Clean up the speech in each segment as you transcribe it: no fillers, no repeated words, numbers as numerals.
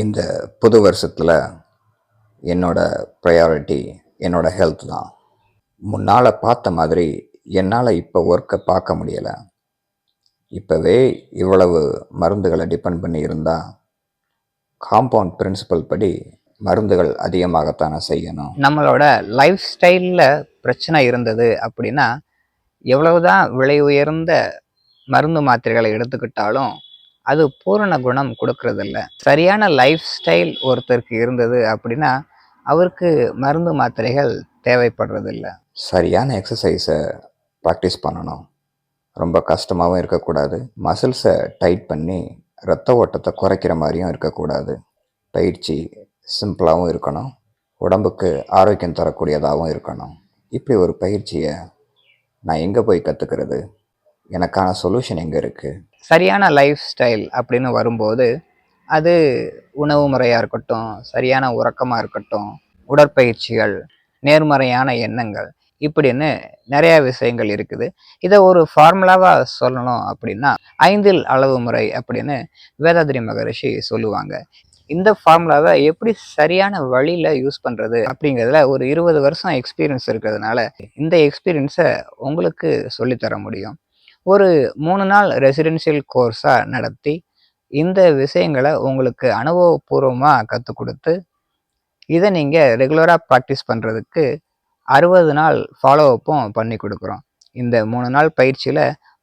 இந்த புது வருஷத்தில் என்னோட ப்ரையாரிட்டி என்னோட ஹெல்த் தான். முன்னால் பார்த்த மாதிரி என்னால் இப்போ ஒர்க்கை பார்க்க முடியலை. இப்போவே இவ்வளவு மருந்துகளை டிபெண்ட் பண்ணி இருந்தால் காம்பவுண்ட் பிரின்சிபல் படி மருந்துகள் அதிகமாகத்தானே செய்யணும். நம்மளோட லைஃப் ஸ்டைலில் பிரச்சனை இருந்தது அப்படின்னா எவ்வளவுதான் விலை உயர்ந்த மருந்து மாத்திரைகளை எடுத்துக்கிட்டாலும் அது பூரண குணம் கொடுக்கறதில்ல. சரியான லைஃப் ஸ்டைல் ஒருத்தருக்கு இருந்தது அப்படின்னா அவருக்கு மருந்து மாத்திரைகள் தேவைப்படுறதில்ல. சரியான எக்ஸசைஸை ப்ராக்டிஸ் பண்ணணும். ரொம்ப கஷ்டமாகவும் இருக்கக்கூடாது. மசில்ஸை டைட் பண்ணி இரத்த ஓட்டத்தை குறைக்கிற மாதிரியும் இருக்கக்கூடாது. பயிற்சி சிம்பிளாகவும் இருக்கணும். உடம்புக்கு ஆரோக்கியம் தரக்கூடியதாகவும் இருக்கணும். இப்படி ஒரு பயிற்சியை நான் எங்கே போய் கற்றுக்கிறது? எனக்கான சொல்யூஷன் எங்கே இருக்குது? சரியான லைஃப் ஸ்டைல் அப்படின்னு வரும்போது அது உணவு முறையாக இருக்கட்டும், சரியான உறக்கமாக இருக்கட்டும், உடற்பயிற்சிகள், நேர்மறையான எண்ணங்கள், இப்படின்னு நிறைய விஷயங்கள் இருக்குது. இதை ஒரு ஃபார்முலாவாக சொல்லணும் அப்படின்னா 5 அளவு முறை அப்படின்னு வேதாத்ரி மகரிஷி சொல்லுவாங்க. இந்த ஃபார்முலாவை எப்படி சரியான வழியில் யூஸ் பண்ணுறது அப்படிங்கிறதுல ஒரு 20 வருஷம் எக்ஸ்பீரியன்ஸ் இருக்கிறதுனால இந்த எக்ஸ்பீரியன்ஸை உங்களுக்கு சொல்லித்தர முடியும். ஒரு 3 நாள் ரெசிடென்ஷியல் கோர்ஸாக நடத்தி இந்த விஷயங்களை உங்களுக்கு அனுபவபூர்வமாக கற்றுக் கொடுத்து இதை நீங்கள் ரெகுலராக ப்ராக்டிஸ் பண்ணுறதுக்கு 60 நாள் ஃபாலோஅப்பும் பண்ணி கொடுக்குறோம். இந்த 3 நாள் பயிற்சியில்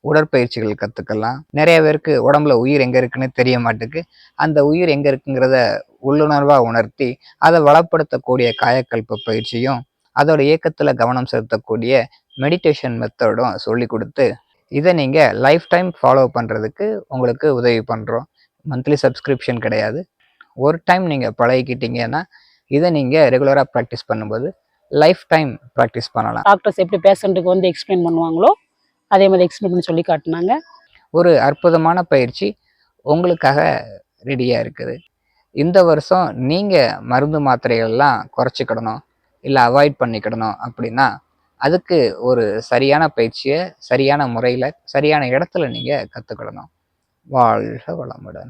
உடற்பயிற்சிகள் கற்றுக்கலாம். நிறைய பேருக்கு உடம்புல உயிர் எங்கே இருக்குன்னு தெரிய மாட்டுக்கு. அந்த உயிர் எங்கே இருக்குங்கிறத உள்ளுணர்வாக உணர்த்தி அதை வளப்படுத்தக்கூடிய காயக்கல்ப பயிற்சியும் அதோட இயக்கத்தில் கவனம் செலுத்தக்கூடிய மெடிடேஷன் மெத்தடும் சொல்லி கொடுத்து இதை நீங்கள் லைஃப் டைம் ஃபாலோ பண்ணுறதுக்கு உங்களுக்கு உதவி பண்ணுறோம். மந்த்லி சப்ஸ்கிரிப்ஷன் கிடையாது. ஒரு டைம் நீங்கள் பழகிக்கிட்டீங்கன்னா இதை நீங்கள் ரெகுலராக ப்ராக்டிஸ் பண்ணும்போது லைஃப் டைம் ப்ராக்டிஸ் பண்ணலாம். டாக்டர்ஸ் எப்படி பேஷண்ட்டுக்கு வந்து எக்ஸ்பிளைன் பண்ணுவாங்களோ அதே மாதிரி எக்ஸ்பிளைன் பண்ணி சொல்லி காட்டினாங்க. ஒரு அற்புதமான பயிற்சி உங்களுக்காக ரெடியாக இருக்குது. இந்த வருஷம் நீங்கள் மருந்து மாத்திரைகள்லாம் குறைச்சிக்கிடணும், இல்லை அவாய்ட் பண்ணிக்கிடணும் அப்படின்னா அதுக்கு ஒரு சரியான பயிற்சியை சரியான முறையில் சரியான இடத்துல நீங்கள் கற்றுக்கிடணும். வாழ்க வளமுடன்.